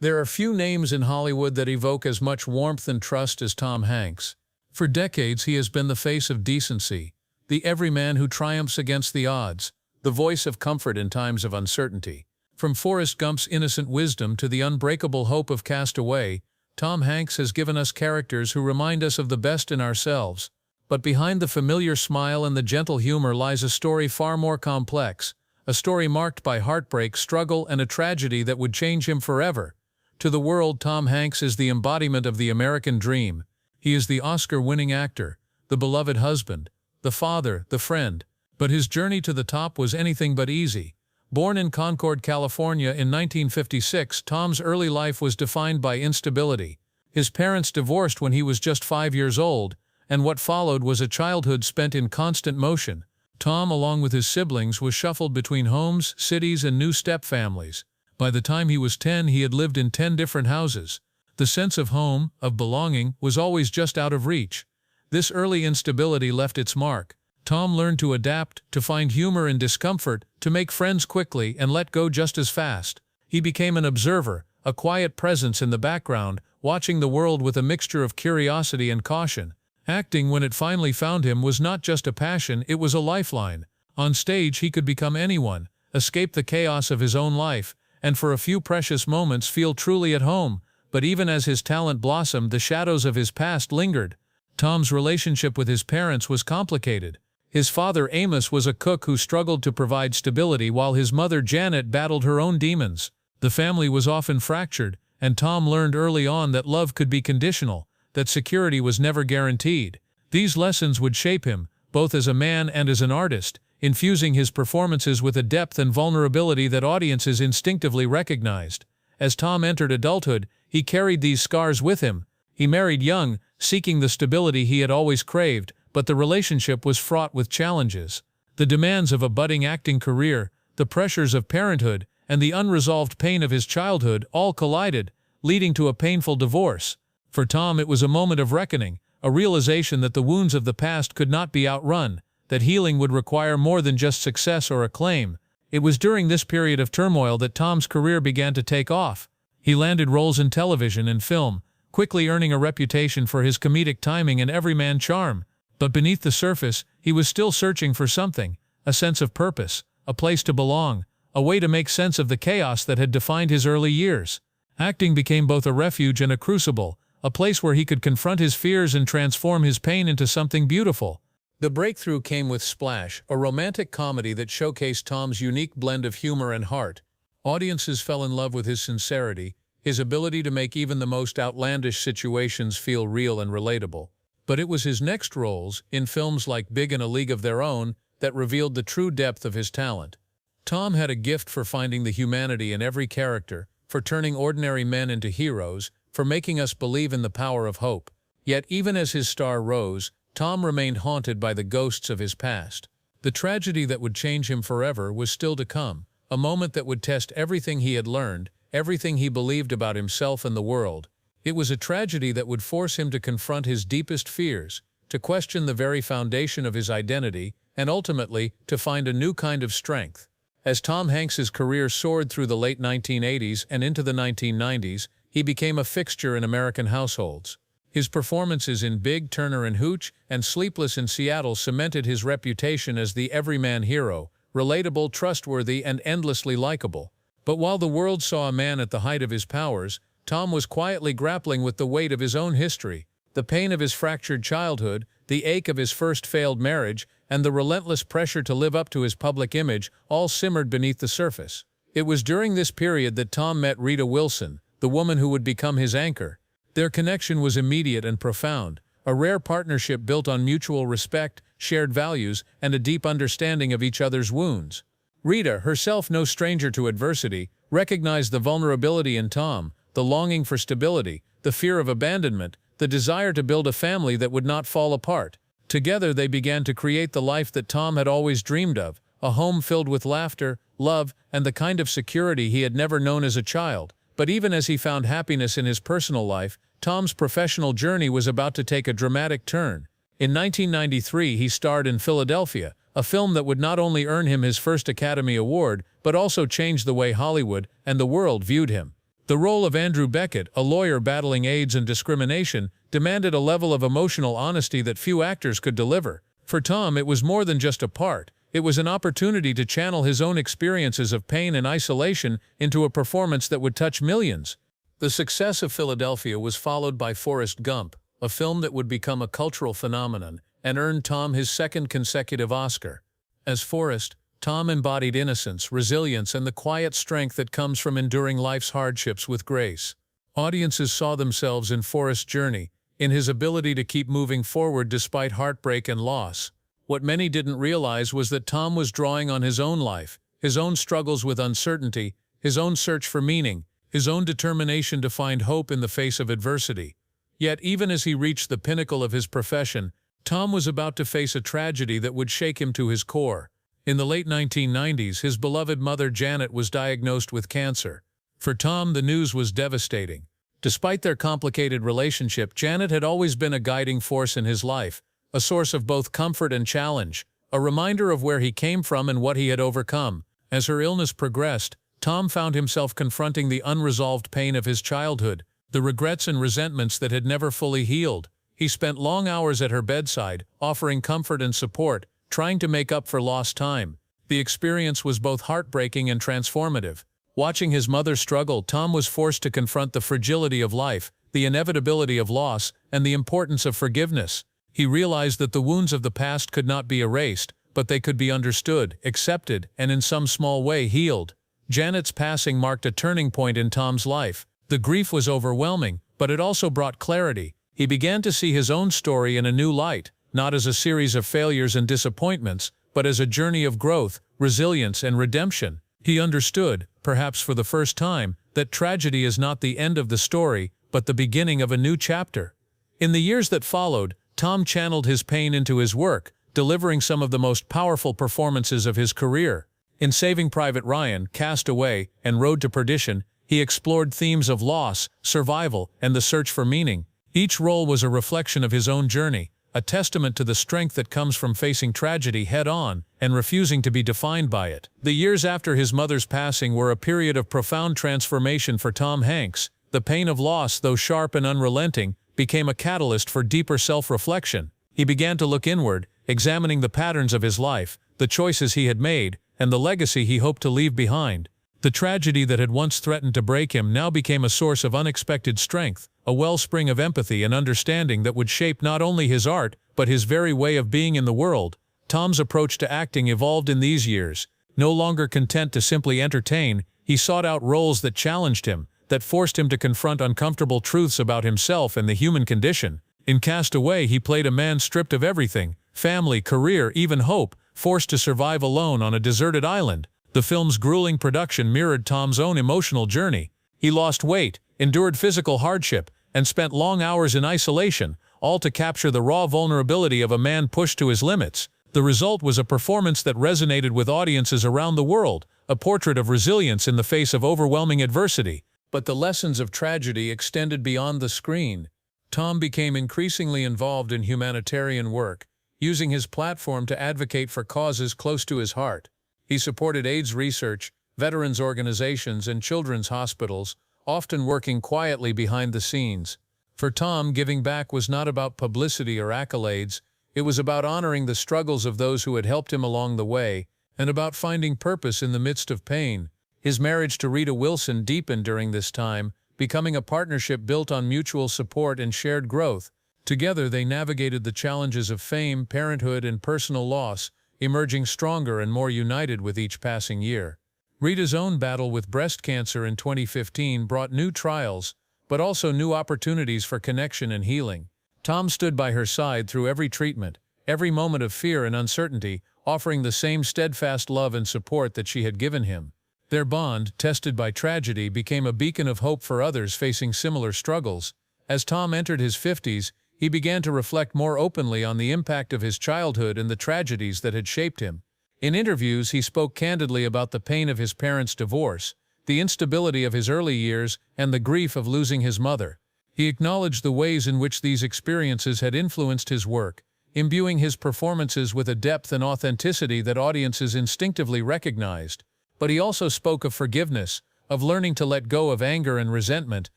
There are few names in Hollywood that evoke as much warmth and trust as Tom Hanks. For decades he has been the face of decency, the everyman who triumphs against the odds, the voice of comfort in times of uncertainty. From Forrest Gump's innocent wisdom to the unbreakable hope of Cast Away, Tom Hanks has given us characters who remind us of the best in ourselves. But behind the familiar smile and the gentle humor lies a story far more complex, a story marked by heartbreak, struggle, and a tragedy that would change him forever. To the world, Tom Hanks is the embodiment of the American dream. He is the Oscar-winning actor, the beloved husband, the father, the friend. But his journey to the top was anything but easy. Born in Concord, California in 1956, Tom's early life was defined by instability. His parents divorced when he was just 5 years old, and what followed was a childhood spent in constant motion. Tom, along with his siblings, was shuffled between homes, cities, and new step-families. By the time he was 10, he had lived in 10 different houses. The sense of home, of belonging, was always just out of reach. This early instability left its mark. Tom learned to adapt, to find humor in discomfort, to make friends quickly and let go just as fast. He became an observer, a quiet presence in the background, watching the world with a mixture of curiosity and caution. Acting, when it finally found him, was not just a passion, it was a lifeline. On stage he could become anyone, escape the chaos of his own life, and for a few precious moments feel truly at home. But even as his talent blossomed, the shadows of his past lingered. Tom's relationship with his parents was complicated. His father, Amos, was a cook who struggled to provide stability while his mother, Janet, battled her own demons. The family was often fractured, and Tom learned early on that love could be conditional, that security was never guaranteed. These lessons would shape him, both as a man and as an artist, infusing his performances with a depth and vulnerability that audiences instinctively recognized. As Tom entered adulthood, he carried these scars with him. He married young, seeking the stability he had always craved, but the relationship was fraught with challenges. The demands of a budding acting career, the pressures of parenthood, and the unresolved pain of his childhood all collided, leading to a painful divorce. For Tom, it was a moment of reckoning, a realization that the wounds of the past could not be outrun, that healing would require more than just success or acclaim. It was during this period of turmoil that Tom's career began to take off. He landed roles in television and film, quickly earning a reputation for his comedic timing and everyman charm. But beneath the surface, he was still searching for something, a sense of purpose, a place to belong, a way to make sense of the chaos that had defined his early years. Acting became both a refuge and a crucible, a place where he could confront his fears and transform his pain into something beautiful. The breakthrough came with Splash, a romantic comedy that showcased Tom's unique blend of humor and heart. Audiences fell in love with his sincerity, his ability to make even the most outlandish situations feel real and relatable. But it was his next roles, in films like Big and A League of Their Own, that revealed the true depth of his talent. Tom had a gift for finding the humanity in every character, for turning ordinary men into heroes, for making us believe in the power of hope. Yet even as his star rose, Tom remained haunted by the ghosts of his past. The tragedy that would change him forever was still to come, a moment that would test everything he had learned, everything he believed about himself and the world. It was a tragedy that would force him to confront his deepest fears, to question the very foundation of his identity, and ultimately, to find a new kind of strength. As Tom Hanks's career soared through the late 1980s and into the 1990s, he became a fixture in American households. His performances in Big, Turner and Hooch, and Sleepless in Seattle cemented his reputation as the everyman hero, relatable, trustworthy, and endlessly likable. But while the world saw a man at the height of his powers, Tom was quietly grappling with the weight of his own history. The pain of his fractured childhood, the ache of his first failed marriage, and the relentless pressure to live up to his public image all simmered beneath the surface. It was during this period that Tom met Rita Wilson, the woman who would become his anchor. Their connection was immediate and profound, a rare partnership built on mutual respect, shared values, and a deep understanding of each other's wounds. Rita, herself no stranger to adversity, recognized the vulnerability in Tom, the longing for stability, the fear of abandonment, the desire to build a family that would not fall apart. Together they began to create the life that Tom had always dreamed of, a home filled with laughter, love, and the kind of security he had never known as a child. But even as he found happiness in his personal life, Tom's professional journey was about to take a dramatic turn. In 1993 he starred in Philadelphia, a film that would not only earn him his first Academy Award, but also change the way Hollywood and the world viewed him. The role of Andrew Beckett, a lawyer battling AIDS and discrimination, demanded a level of emotional honesty that few actors could deliver. For Tom, it was more than just a part. It was an opportunity to channel his own experiences of pain and isolation into a performance that would touch millions. The success of Philadelphia was followed by Forrest Gump, a film that would become a cultural phenomenon and earned Tom his second consecutive Oscar. As Forrest, Tom embodied innocence, resilience, and the quiet strength that comes from enduring life's hardships with grace. Audiences saw themselves in Forrest's journey, in his ability to keep moving forward despite heartbreak and loss. What many didn't realize was that Tom was drawing on his own life, his own struggles with uncertainty, his own search for meaning, his own determination to find hope in the face of adversity. Yet, even as he reached the pinnacle of his profession, Tom was about to face a tragedy that would shake him to his core. In the late 1990s, his beloved mother Janet was diagnosed with cancer. For Tom, the news was devastating. Despite their complicated relationship, Janet had always been a guiding force in his life, a source of both comfort and challenge, a reminder of where he came from and what he had overcome. As her illness progressed, Tom found himself confronting the unresolved pain of his childhood, the regrets and resentments that had never fully healed. He spent long hours at her bedside, offering comfort and support, trying to make up for lost time. The experience was both heartbreaking and transformative. Watching his mother struggle, Tom was forced to confront the fragility of life, the inevitability of loss, and the importance of forgiveness. He realized that the wounds of the past could not be erased, but they could be understood, accepted, and in some small way healed. Janet's passing marked a turning point in Tom's life. The grief was overwhelming, but it also brought clarity. He began to see his own story in a new light, not as a series of failures and disappointments, but as a journey of growth, resilience, and redemption. He understood, perhaps for the first time, that tragedy is not the end of the story, but the beginning of a new chapter. In the years that followed, Tom channeled his pain into his work, delivering some of the most powerful performances of his career. In Saving Private Ryan, Cast Away, and Road to Perdition, he explored themes of loss, survival, and the search for meaning. Each role was a reflection of his own journey, a testament to the strength that comes from facing tragedy head-on and refusing to be defined by it. The years after his mother's passing were a period of profound transformation for Tom Hanks. The pain of loss, though sharp and unrelenting, became a catalyst for deeper self-reflection. He began to look inward, examining the patterns of his life, the choices he had made, and the legacy he hoped to leave behind. The tragedy that had once threatened to break him now became a source of unexpected strength, a wellspring of empathy and understanding that would shape not only his art, but his very way of being in the world. Tom's approach to acting evolved in these years. No longer content to simply entertain, he sought out roles that challenged him, that forced him to confront uncomfortable truths about himself and the human condition. In Cast Away, he played a man stripped of everything, family, career, even hope, forced to survive alone on a deserted island. The film's grueling production mirrored Tom's own emotional journey. He lost weight, endured physical hardship, and spent long hours in isolation, all to capture the raw vulnerability of a man pushed to his limits. The result was a performance that resonated with audiences around the world, a portrait of resilience in the face of overwhelming adversity. But the lessons of tragedy extended beyond the screen. Tom became increasingly involved in humanitarian work, using his platform to advocate for causes close to his heart. He supported AIDS research, veterans organizations, and children's hospitals, often working quietly behind the scenes. For Tom, giving back was not about publicity or accolades. It was about honoring the struggles of those who had helped him along the way, and about finding purpose in the midst of pain. His marriage to Rita Wilson deepened during this time, becoming a partnership built on mutual support and shared growth. Together they navigated the challenges of fame, parenthood, and personal loss, emerging stronger and more united with each passing year. Rita's own battle with breast cancer in 2015 brought new trials, but also new opportunities for connection and healing. Tom stood by her side through every treatment, every moment of fear and uncertainty, offering the same steadfast love and support that she had given him. Their bond, tested by tragedy, became a beacon of hope for others facing similar struggles. As Tom entered his 50s, he began to reflect more openly on the impact of his childhood and the tragedies that had shaped him. In interviews, he spoke candidly about the pain of his parents' divorce, the instability of his early years, and the grief of losing his mother. He acknowledged the ways in which these experiences had influenced his work, imbuing his performances with a depth and authenticity that audiences instinctively recognized. But he also spoke of forgiveness, of learning to let go of anger and resentment,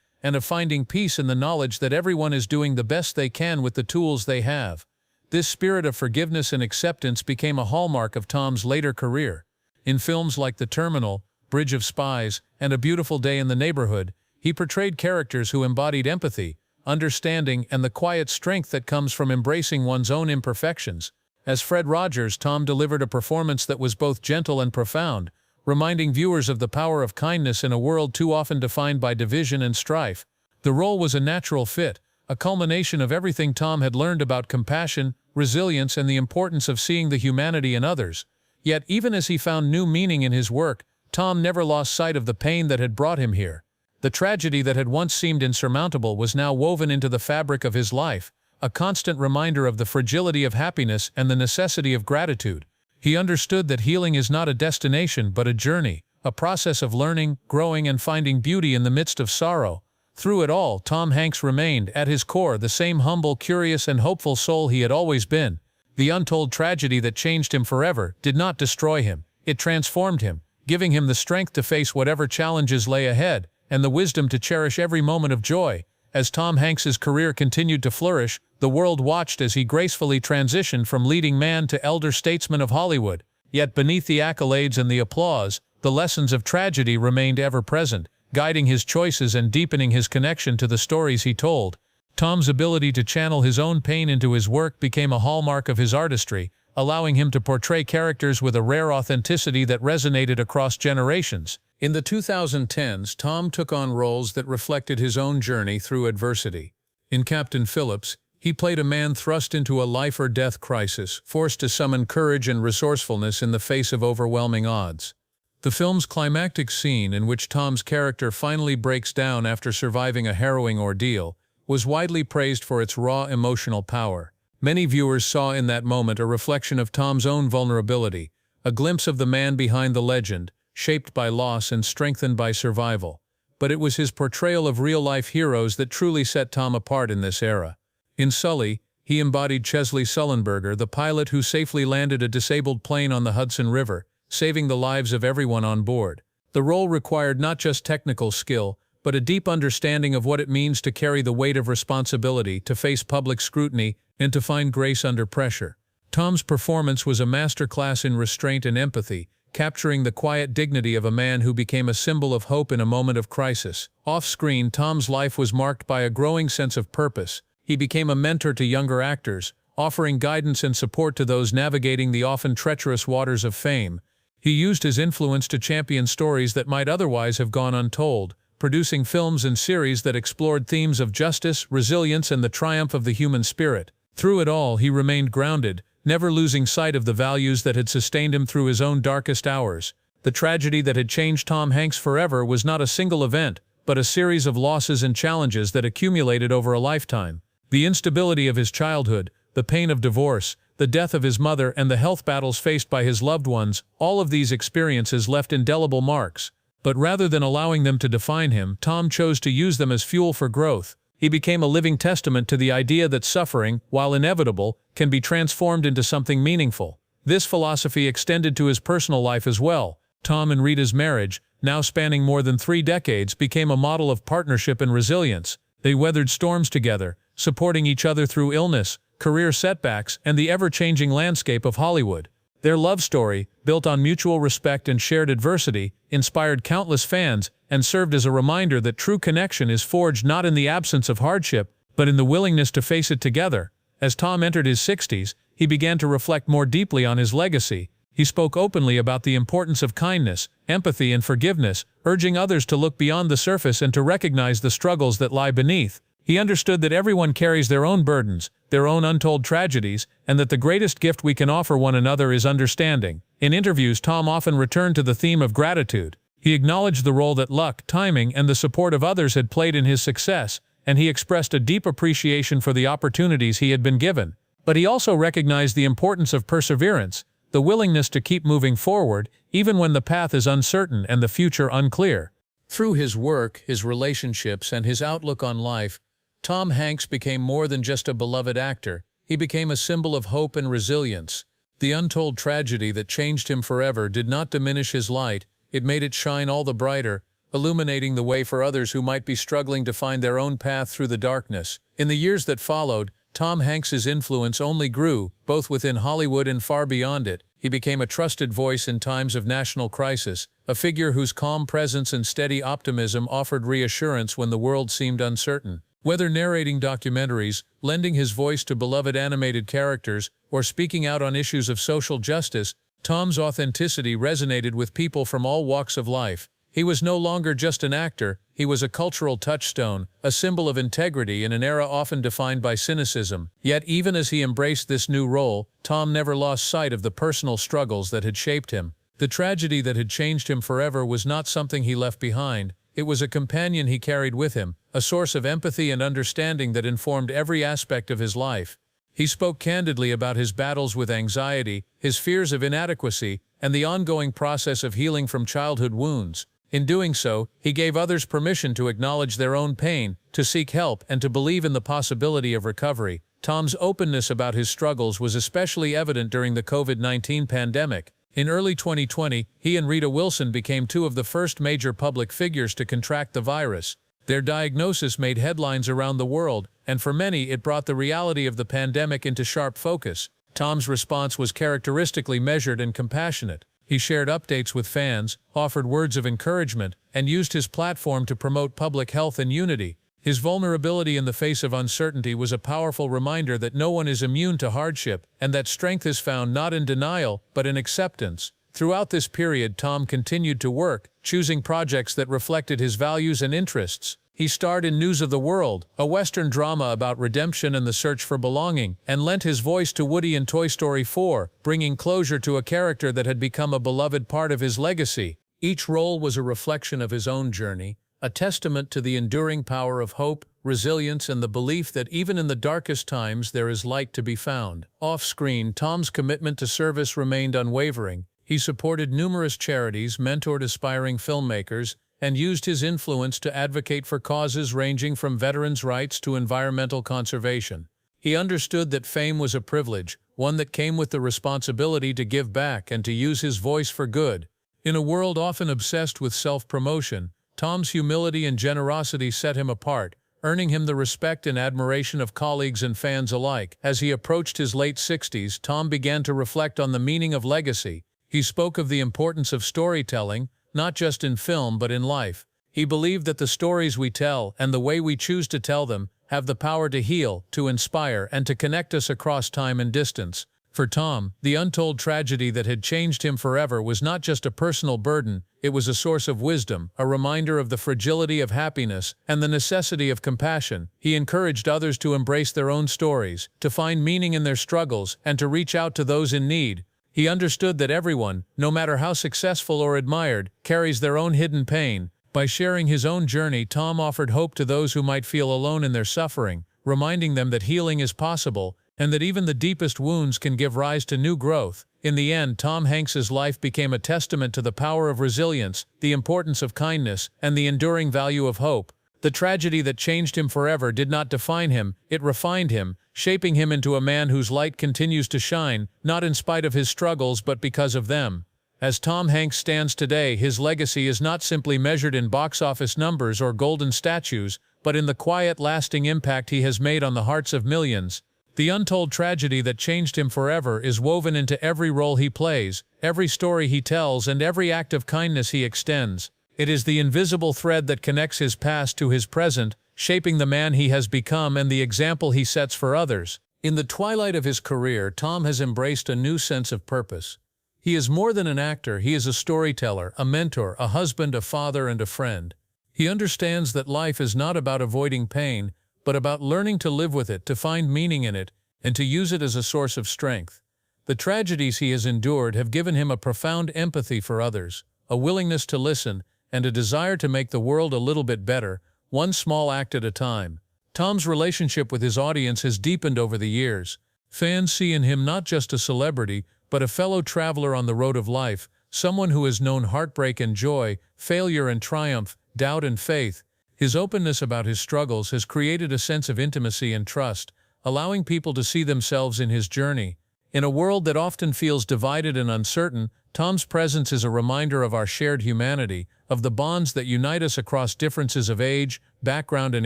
and of finding peace in the knowledge that everyone is doing the best they can with the tools they have. This spirit of forgiveness and acceptance became a hallmark of Tom's later career. In films like The Terminal, Bridge of Spies, and A Beautiful Day in the Neighborhood, he portrayed characters who embodied empathy, understanding, and the quiet strength that comes from embracing one's own imperfections. As Fred Rogers, Tom delivered a performance that was both gentle and profound, reminding viewers of the power of kindness in a world too often defined by division and strife. The role was a natural fit, a culmination of everything Tom had learned about compassion, resilience, and the importance of seeing the humanity in others. Yet, even as he found new meaning in his work, Tom never lost sight of the pain that had brought him here. The tragedy that had once seemed insurmountable was now woven into the fabric of his life, a constant reminder of the fragility of happiness and the necessity of gratitude. He understood that healing is not a destination but a journey, a process of learning, growing, and finding beauty in the midst of sorrow. Through it all, Tom Hanks remained, at his core, the same humble, curious, and hopeful soul he had always been. The untold tragedy that changed him forever did not destroy him. It transformed him, giving him the strength to face whatever challenges lay ahead, and the wisdom to cherish every moment of joy. As Tom Hanks's career continued to flourish, the world watched as he gracefully transitioned from leading man to elder statesman of Hollywood. Yet beneath the accolades and the applause, the lessons of tragedy remained ever present, guiding his choices and deepening his connection to the stories he told. Tom's ability to channel his own pain into his work became a hallmark of his artistry, allowing him to portray characters with a rare authenticity that resonated across generations. In the 2010s, Tom took on roles that reflected his own journey through adversity. In Captain Phillips, he played a man thrust into a life-or-death crisis, forced to summon courage and resourcefulness in the face of overwhelming odds. The film's climactic scene, in which Tom's character finally breaks down after surviving a harrowing ordeal, was widely praised for its raw emotional power. Many viewers saw in that moment a reflection of Tom's own vulnerability, a glimpse of the man behind the legend, shaped by loss and strengthened by survival. But it was his portrayal of real-life heroes that truly set Tom apart in this era. In Sully, he embodied Chesley Sullenberger, the pilot who safely landed a disabled plane on the Hudson River, saving the lives of everyone on board. The role required not just technical skill, but a deep understanding of what it means to carry the weight of responsibility, to face public scrutiny, and to find grace under pressure. Tom's performance was a masterclass in restraint and empathy, capturing the quiet dignity of a man who became a symbol of hope in a moment of crisis. Off-screen, Tom's life was marked by a growing sense of purpose. He became a mentor to younger actors, offering guidance and support to those navigating the often treacherous waters of fame. He used his influence to champion stories that might otherwise have gone untold, producing films and series that explored themes of justice, resilience, and the triumph of the human spirit. Through it all, he remained grounded, never losing sight of the values that had sustained him through his own darkest hours. The tragedy that had changed Tom Hanks forever was not a single event, but a series of losses and challenges that accumulated over a lifetime. The instability of his childhood, the pain of divorce, the death of his mother, and the health battles faced by his loved ones, all of these experiences left indelible marks. But rather than allowing them to define him, Tom chose to use them as fuel for growth. He became a living testament to the idea that suffering, while inevitable, can be transformed into something meaningful. This philosophy extended to his personal life as well. Tom and Rita's marriage, now spanning more than 3 decades, became a model of partnership and resilience. They weathered storms together, supporting each other through illness, career setbacks, and the ever-changing landscape of Hollywood. Their love story, built on mutual respect and shared adversity, inspired countless fans and served as a reminder that true connection is forged not in the absence of hardship, but in the willingness to face it together. As Tom entered his 60s, he began to reflect more deeply on his legacy. He spoke openly about the importance of kindness, empathy, and forgiveness, urging others to look beyond the surface and to recognize the struggles that lie beneath. He understood that everyone carries their own burdens, their own untold tragedies, and that the greatest gift we can offer one another is understanding. In interviews, Tom often returned to the theme of gratitude. He acknowledged the role that luck, timing, and the support of others had played in his success, and he expressed a deep appreciation for the opportunities he had been given. But he also recognized the importance of perseverance, the willingness to keep moving forward, even when the path is uncertain and the future unclear. Through his work, his relationships, and his outlook on life, Tom Hanks became more than just a beloved actor. He became a symbol of hope and resilience. The untold tragedy that changed him forever did not diminish his light, it made it shine all the brighter, illuminating the way for others who might be struggling to find their own path through the darkness. In the years that followed, Tom Hanks's influence only grew, both within Hollywood and far beyond it. He became a trusted voice in times of national crisis, a figure whose calm presence and steady optimism offered reassurance when the world seemed uncertain. Whether narrating documentaries, lending his voice to beloved animated characters, or speaking out on issues of social justice, Tom's authenticity resonated with people from all walks of life. He was no longer just an actor, he was a cultural touchstone, a symbol of integrity in an era often defined by cynicism. Yet even as he embraced this new role, Tom never lost sight of the personal struggles that had shaped him. The tragedy that had changed him forever was not something he left behind. It was a companion he carried with him, a source of empathy and understanding that informed every aspect of his life. He spoke candidly about his battles with anxiety, his fears of inadequacy, and the ongoing process of healing from childhood wounds. In doing so, he gave others permission to acknowledge their own pain, to seek help, and to believe in the possibility of recovery. Tom's openness about his struggles was especially evident during the COVID-19 pandemic. In early 2020, he and Rita Wilson became two of the first major public figures to contract the virus. Their diagnosis made headlines around the world, and for many it brought the reality of the pandemic into sharp focus. Tom's response was characteristically measured and compassionate. He shared updates with fans, offered words of encouragement, and used his platform to promote public health and unity. His vulnerability in the face of uncertainty was a powerful reminder that no one is immune to hardship, and that strength is found not in denial, but in acceptance. Throughout this period, Tom continued to work, choosing projects that reflected his values and interests. He starred in News of the World, a Western drama about redemption and the search for belonging, and lent his voice to Woody in Toy Story 4, bringing closure to a character that had become a beloved part of his legacy. Each role was a reflection of his own journey, a testament to the enduring power of hope, resilience, and the belief that even in the darkest times there is light to be found. Off-screen, Tom's commitment to service remained unwavering. He supported numerous charities, mentored aspiring filmmakers, and used his influence to advocate for causes ranging from veterans' rights to environmental conservation. He understood that fame was a privilege, one that came with the responsibility to give back and to use his voice for good. In a world often obsessed with self-promotion, Tom's humility and generosity set him apart, earning him the respect and admiration of colleagues and fans alike. As he approached his late 60s, Tom began to reflect on the meaning of legacy. He spoke of the importance of storytelling, not just in film but in life. He believed that the stories we tell, and the way we choose to tell them, have the power to heal, to inspire, and to connect us across time and distance. For Tom, the untold tragedy that had changed him forever was not just a personal burden, it was a source of wisdom, a reminder of the fragility of happiness and the necessity of compassion. He encouraged others to embrace their own stories, to find meaning in their struggles, and to reach out to those in need. He understood that everyone, no matter how successful or admired, carries their own hidden pain. By sharing his own journey, Tom offered hope to those who might feel alone in their suffering, reminding them that healing is possible, and that even the deepest wounds can give rise to new growth. In the end, Tom Hanks's life became a testament to the power of resilience, the importance of kindness, and the enduring value of hope. The tragedy that changed him forever did not define him, it refined him, shaping him into a man whose light continues to shine, not in spite of his struggles but because of them. As Tom Hanks stands today, his legacy is not simply measured in box office numbers or golden statues, but in the quiet, lasting impact he has made on the hearts of millions. The untold tragedy that changed him forever is woven into every role he plays, every story he tells, and every act of kindness he extends. It is the invisible thread that connects his past to his present, shaping the man he has become and the example he sets for others. In the twilight of his career, Tom has embraced a new sense of purpose. He is more than an actor, he is a storyteller, a mentor, a husband, a father, and a friend. He understands that life is not about avoiding pain, but about learning to live with it, to find meaning in it, and to use it as a source of strength. The tragedies he has endured have given him a profound empathy for others, a willingness to listen, and a desire to make the world a little bit better, one small act at a time. Tom's relationship with his audience has deepened over the years. Fans see in him not just a celebrity, but a fellow traveler on the road of life, someone who has known heartbreak and joy, failure and triumph, doubt and faith. His openness about his struggles has created a sense of intimacy and trust, allowing people to see themselves in his journey. In a world that often feels divided and uncertain, Tom's presence is a reminder of our shared humanity, of the bonds that unite us across differences of age, background, and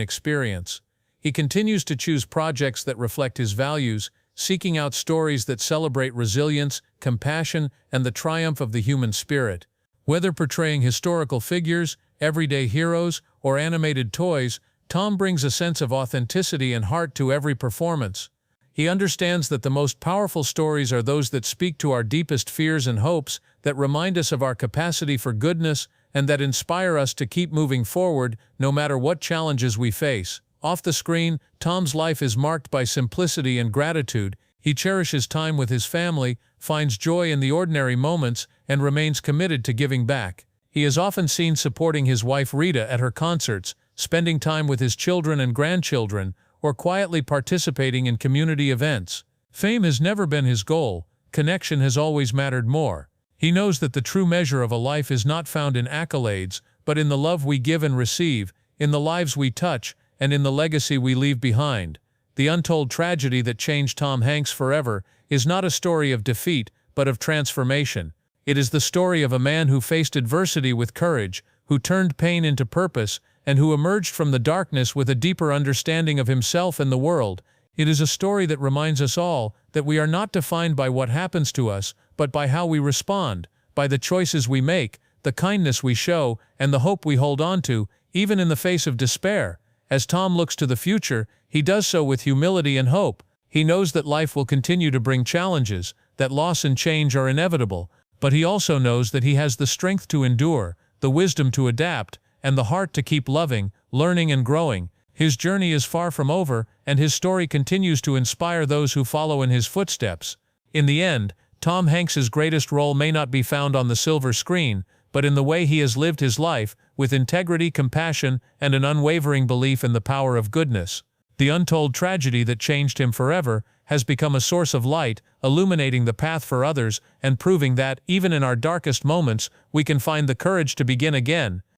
experience. He continues to choose projects that reflect his values, seeking out stories that celebrate resilience, compassion, and the triumph of the human spirit. Whether portraying historical figures, everyday heroes, or animated toys, Tom brings a sense of authenticity and heart to every performance. He understands that the most powerful stories are those that speak to our deepest fears and hopes, that remind us of our capacity for goodness, and that inspire us to keep moving forward no matter what challenges we face. Off the screen, Tom's life is marked by simplicity and gratitude. He cherishes time with his family, finds joy in the ordinary moments, and remains committed to giving back. He is often seen supporting his wife Rita at her concerts, spending time with his children and grandchildren, or quietly participating in community events. Fame has never been his goal. Connection has always mattered more. He knows that the true measure of a life is not found in accolades, but in the love we give and receive, in the lives we touch, and in the legacy we leave behind. The untold tragedy that changed Tom Hanks forever is not a story of defeat, but of transformation. It is the story of a man who faced adversity with courage, who turned pain into purpose, and who emerged from the darkness with a deeper understanding of himself and the world. It is a story that reminds us all that we are not defined by what happens to us, but by how we respond, by the choices we make, the kindness we show, and the hope we hold on to, even in the face of despair. As Tom looks to the future, he does so with humility and hope. He knows that life will continue to bring challenges, that loss and change are inevitable, but he also knows that he has the strength to endure, the wisdom to adapt, and the heart to keep loving, learning, and growing. His journey is far from over, and his story continues to inspire those who follow in his footsteps. In the end, Tom Hanks's greatest role may not be found on the silver screen, but in the way he has lived his life, with integrity, compassion, and an unwavering belief in the power of goodness. The untold tragedy that changed him forever has become a source of light, illuminating the path for others and proving that, even in our darkest moments, we can find the courage to begin again.